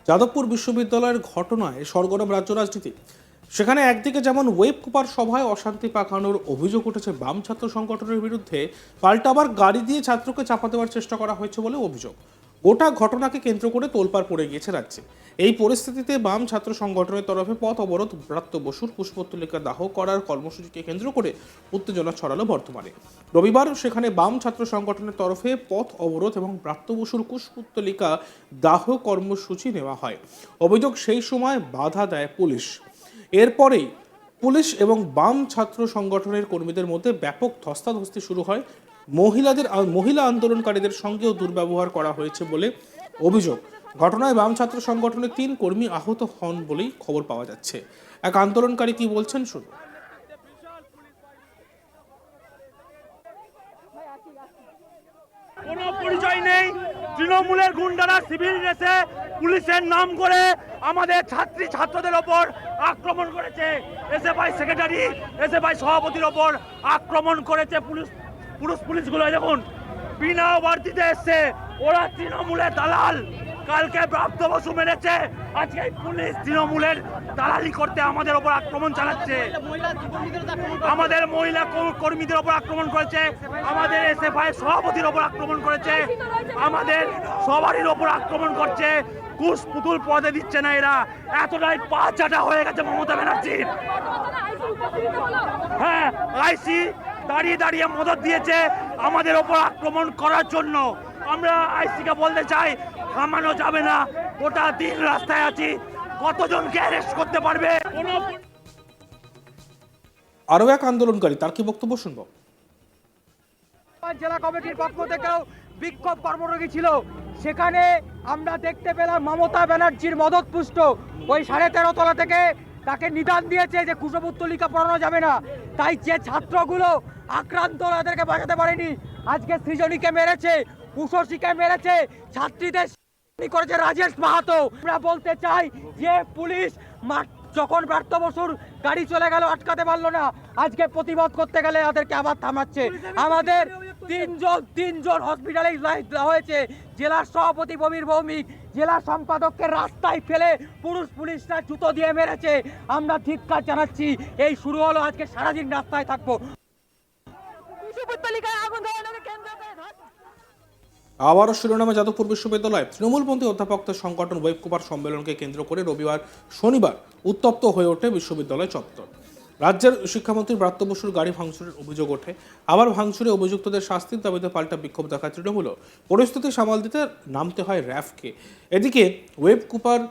যাদবপুর বিশ্ববিদ্যালয়ের ঘটনায় সরগরম রাজ্য রাজনীতি। সেখানে একদিকে যেমন ওয়েব কুপার সভায় অশান্তি পাকানোর অভিযোগ উঠেছে বাম ছাত্র সংগঠনের বিরুদ্ধে, পাল্টা আবার গাড়ি দিয়ে ছাত্রকে চাপা দেওয়ার চেষ্টা করা হয়েছে বলে অভিযোগ। গোটা ঘটনাকে কেন্দ্র করে তোলপাড় পড়ে গিয়েছে রাজ্যে। এই পরিস্থিতিতে বাম ছাত্র সংগঠনের তরফে পথ অবরোধ, ব্রাত্য বসুর পুষ্পতলিকা দাহ করার কর্মসূচিকে কেন্দ্র করে উত্তেজনা ছড়ালো বর্তমানে। রবিবার সেখানে বাম ছাত্র সংগঠনের তরফে পথ অবরোধ এবং ব্রাত্য বসুর কুশপুত্তলিকা দাহ কর্মসূচি নেওয়া হয়। অভিযোগ, সেই সময় বাধা দেয় পুলিশ। এরপরেই পুলিশ এবং বাম ছাত্র সংগঠনের কর্মীদের মধ্যে ব্যাপক ধস্তাধস্তি শুরু হয়। মহিলা আন্দোলনকারীদের সঙ্গেও দুর্ব্যবহার করা হয়েছে বলে অভিযোগ। ঘটনায় বাম ছাত্র সংগঠনের 3 কর্মী আহত হন বলেই খবর পাওয়া যাচ্ছে। এক আন্দোলনকারী কি বলছেন শুনুন। কোনো পরিচয় নেই, তৃণমূলের গুন্ডারা সিভিল ড্রেসে পুলিশের নাম করে আমাদের ছাত্রদের ওপর আক্রমণ করেছে। এসএফআই সেক্রেটারি, এসএফআই সভাপতির ওপর আক্রমণ করেছে পুলিশগুলো। দেখুন, বিনা বার্তিতে এসছে, ওরা তৃণমূলের দালাল। কালকে প্রাপ্ত বসু মেরেছে, আজকে পুলিশ তৃণমূলের দালালি করতে আমাদের ওপর আক্রমণ চালাচ্ছে। আমাদের মহিলা কর্মীদের ওপর আক্রমণ করেছে, আমাদের এসএফআই সভাপতির ওপর আক্রমণ করেছে, আমাদের সবারই ওপর আক্রমণ করছে। কুশ পুতুল পদে দিচ্ছে না এরা, এতটাই পা চাটা হয়ে গেছে মমতা ব্যানার্জির। হ্যাঁ, আইসি দাঁড়িয়ে দাঁড়িয়ে মদত দিয়েছে আমাদের ওপর আক্রমণ করার জন্য। আমরা আইসিকে বলতে চাই, থামানো যাবে না, গোটা দিন রাস্তায় আছি, কতজনকে অ্যারেস্ট করতে পারবে? আরও এক আন্দোলনকারী, তার কি বক্তব্য শুনবো। জেলা কমিটির পক্ষ থেকেও বিক্ষোভ কর্মসূচি ছিল, সেখানে আমরা দেখতে পেলাম মমতা ব্যানার্জির মদতপুষ্ট ওই 13.5 তলা থেকে তাকে নিদান দিয়েছে যে কুশপুত্তলিকা পড়ানো যাবে না। তাই যে ছাত্রগুলো আক্রান্ত, তাদেরকে বাঁচাতে পারেনি, আজকে সৃজনীকে মেরেছে, উষসীকে মেরেছে, ছাত্রীদের করেছে রাজেশ মাহাতো। আমরা বলতে চাই যে পুলিশ যখন ব্রাত্য বসুর গাড়ি চলে গেল আটকাতে পারলো না, আজকে প্রতিবাদ করতে গেলে তাদেরকে আবার থামাচ্ছে। আমাদের তিনজন হসপিটালাইজ হয়েছে। জেলার সভাপতি ববির ভৌমিক, জেলা সম্পাদককে রাস্তায় ফেলে পুলিশরা জুতো দিয়ে মেরেছে। আমরা ধিক্কার জানাচ্ছি। এই শুরু হলো, আজকে সারাদিন রাস্তায় থাকবো। আবারও শিরোনামে যাদবপুর বিশ্ববিদ্যালয়। তৃণমূলপন্থী অধ্যাপকদের সংগঠন ওয়েব কুপার সম্মেলনকে কেন্দ্র করে শনিবার উত্তপ্ত হয়ে ওঠে বিশ্ববিদ্যালয় চত্বর। রাজ্যের শিক্ষামন্ত্রী ব্রাত্য বসুর গাড়ি ভাঙচুরের অভিযোগ ওঠে। আবার ভাঙচুরে অভিযুক্তদের শাস্তির দাবিতে পাল্টা বিক্ষোভ দেখায় তৃণমূলও। পরিস্থিতি সামাল দিতে নামতে হয় র্যাফকে। এদিকে ওয়েব কুপার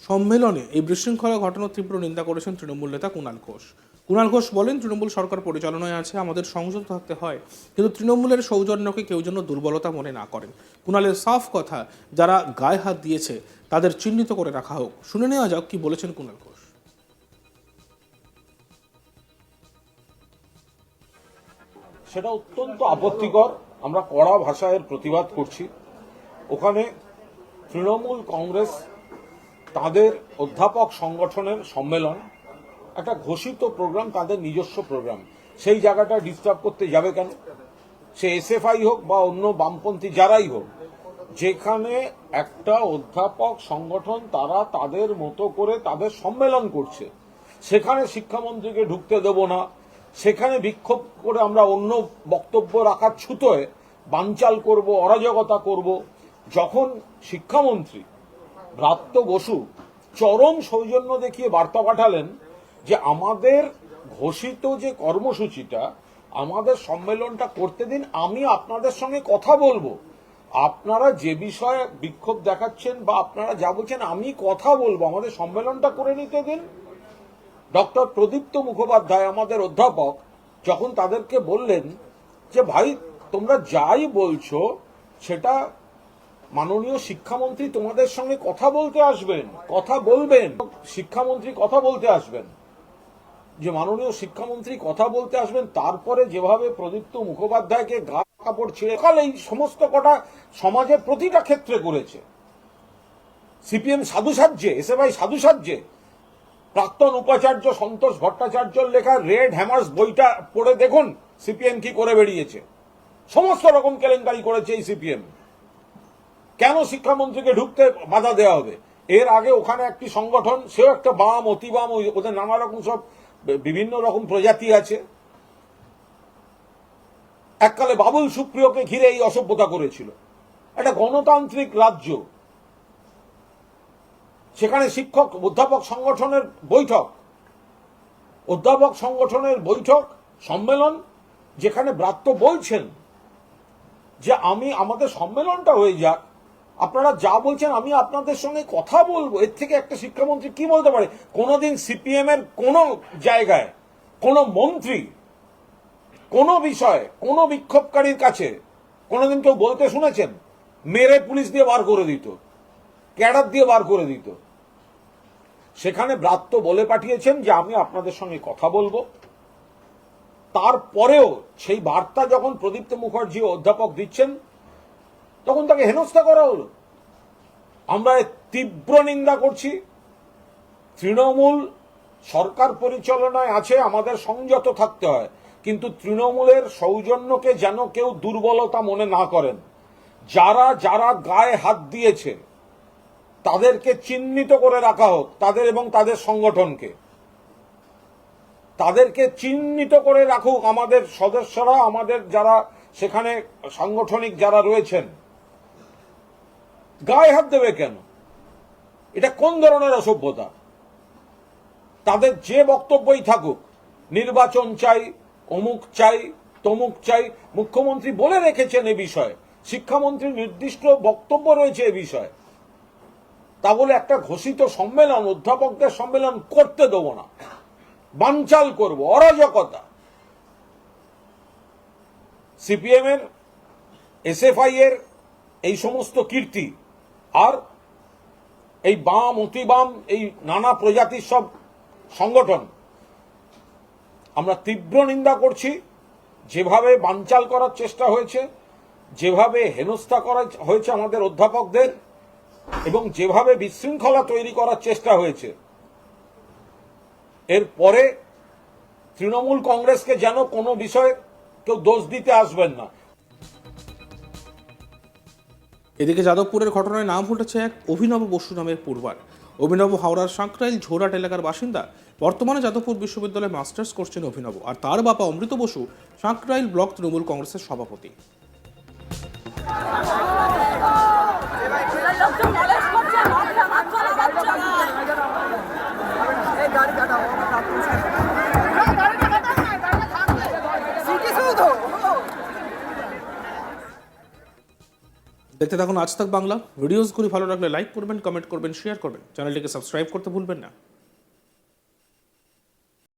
সম্মেলনে এই বিশৃঙ্খলা ঘটনার তীব্র নিন্দা করেছেন তৃণমূল নেতা কুণাল ঘোষ। কুণাল ঘোষ বলেন, তৃণমূল সরকার পরিচালনায় আছে, আমাদের সংযত থাকতে হয়, কিন্তু তৃণমূলের সৌজন্যকে কেউ যেন দুর্বলতা মনে না করেন। কুণালের সাফ কথা, যারা গায়ে হাত দিয়েছে তাদের চিহ্নিত করে রাখা হোক। শুনে নেওয়া যাক কি বলেছেন কুণাল ঘোষ। সেটা অত্যন্ত আপত্তিকর, আমরা কড়া ভাষায় এর প্রতিবাদ করছি। ওখানে তৃণমূল কংগ্রেস তাদের অধ্যাপক সংগঠনের সম্মেলন, একটা ঘোষিত প্রোগ্রাম, তাদের নিজস্ব প্রোগ্রাম, সেই জায়গাটা ডিস্টার্ব করতে যাবে কেন? সে এসএফআই হোক বা অন্য বামপন্থী যারাই হোক, যেখানে একটা অধ্যাপক সংগঠন তারা তাদের মতো করে তাদের সম্মেলন করছে, সেখানে শিক্ষামন্ত্রীকে ঢুকতে দেব না, সেখানে বিক্ষোভ করে আমরা অন্য বক্তব্য রাখার ছুতোয় বানচাল করব, অরাজকতা করব। যখন শিক্ষামন্ত্রী ব্রাত্য বসু চরম সৌজন্য দেখিয়ে বার্তা পাঠালেন যে আমাদের ঘোষিত যে কর্মসূচিটা, আমাদের সম্মেলনটা করতে দিন, আমি আপনাদের সঙ্গে কথা বলবো, আপনারা যে বিষয়ে বিক্ষোভ দেখাচ্ছেন বা আপনারা যা বলছেন আমি কথা বলবো, আমাদের সম্মেলনটা করে নিতে দিন। ডক্টর প্রদীপ্ত মুখোপাধ্যায় আমাদের অধ্যাপক যখন তাদেরকে বললেন যে ভাই তোমরা যাই বলছো সেটা মাননীয় শিক্ষামন্ত্রী তোমাদের সঙ্গে কথা বলতে আসবেন, কথা বলবেন, শিক্ষামন্ত্রী কথা বলতে আসবেন, যে মাননীয় শিক্ষামন্ত্রী কথা বলতে আসবেন, তারপরে যেভাবে প্রদীপ্ত মুখোপাধ্যায়কে গা কাপড় ছিঁড়ে এই সমস্ত কটা সমাজের প্রতিটা ক্ষেত্রে করেছে। সিপিএম সাধুসাজ্যে, এসএফআই সাধুসাজ্যে, প্রাক্তন উপাচার্য সন্তোষ ভট্টাচার্যর লেখা রেড হ্যামার্স বইটা পড়ে দেখুন সিপিএম কি করে বেরিয়েছে। সমস্ত রকম কেলেঙ্কারি করেছে এই সিপিএম। কেন শিক্ষামন্ত্রীকে ঢুকতে বাধা দেওয়া হবে? এর আগে ওখানে একটি সংগঠন, সেও একটা বাম, অতি বাম, ওদের নানা রকম সব বিভিন্ন রকম প্রজাতি আছে, এককালে বাবুল সুপ্রিয়কে ঘিরে এই অসভ্যতা করেছিল। একটা গণতান্ত্রিক রাজ্য, সেখানে শিক্ষক অধ্যাপক সংগঠনের বৈঠক সম্মেলন, যেখানে ব্রাত্য বলছেন যে আমাদের সম্মেলনটা হয়ে যাক, আপনারা যা বলছেন আমি আপনাদের সঙ্গে কথা বলবো। এর থেকে একটা শিক্ষামন্ত্রী কি বলতে পারে? কোনোদিন সিপিএম এর কোন জায়গায় কোন মন্ত্রী কোন বিষয়ে কোন বিক্ষোভকারীর কাছে কোনোদিন কেউ বলতে শুনেছেন? মেরে পুলিশ দিয়ে বার করে দিত, ক্যাডার দিয়ে বার করে দিত। সেখানে ব্রাত্য বলে পাঠিয়েছেন যে আমি আপনাদের সঙ্গে কথা বলবো। তারপরেও সেই বার্তা যখন প্রদীপ্ত মুখার্জি অধ্যাপক দিচ্ছেন, তখন তাকে হেনস্থা করা হলো। আমরা তীব্র নিন্দা করছি। তৃণমূল সরকার পরিচালনায় আছে, আমাদের সংযত থাকতে হয়, কিন্তু তৃণমূলের সৌজন্যকে যেন কেউ দুর্বলতা মনে না করেন। যারা যারা গায়ে হাত দিয়েছে তাদেরকে চিহ্নিত করে রাখা হোক, তাদের এবং তাদের সংগঠনকে তাদেরকে চিহ্নিত করে রাখুক আমাদের সদস্যরা, আমাদের যারা সেখানে সাংগঠনিক যারা রয়েছেন। গায়ে হাত দেবে কেন? এটা কোন ধরনের অসভ্যতা? তাদের যে বক্তব্যই থাকুক, নির্বাচন চাই, অমুক চাই, তমুক চাই, মুখ্যমন্ত্রী বলে রেখেছেন এ বিষয়ে, শিক্ষামন্ত্রীর নির্দিষ্ট বক্তব্য রয়েছে এ বিষয়ে। তা বলে একটা ঘোষিত সম্মেলন, অধ্যাপকদের সম্মেলন করতে দেব না, বানচাল করব, অরাজকতা। সিপিএম এর, এসএফআই এর এই সমস্ত কীর্তি আর এই বাম, অতি বাম, এই নানা প্রজাতির সব সংগঠন আমরা তীব্র নিন্দা করছি। যেভাবে বানচাল করার চেষ্টা হয়েছে, যেভাবে হেনস্থা করা হয়েছে আমাদের অধ্যাপকদের, এবং যেভাবে বিশৃঙ্খলা তৈরি করার চেষ্টা হয়েছে, এরপরে তৃণমূল কংগ্রেসকে যেন কোনো বিষয়ে কেউ দোষ দিতে আসবেন না। এদিকে যাদবপুরের ঘটনায় নাম উঠেছে এক অভিনব বসু নামের পূর্বার। অভিনব হাওড়ার সাঁকরাইল ঝোরাট এলাকার বাসিন্দা। বর্তমানে যাদবপুর বিশ্ববিদ্যালয়ে মাস্টার্স করছেন অভিনব, আর তার বাবা অমৃত বসু সাঁকরাইল ব্লক তৃণমূল কংগ্রেসের সভাপতি। দেখতে থাকুন আজ তাক বাংলা। ভিডিওসগুলি ভালো লাগলে লাইক করবেন, কমেন্ট করবেন, শেয়ার করবেন, চ্যানেলটিকে সাবস্ক্রাইব করতে ভুলবেন না।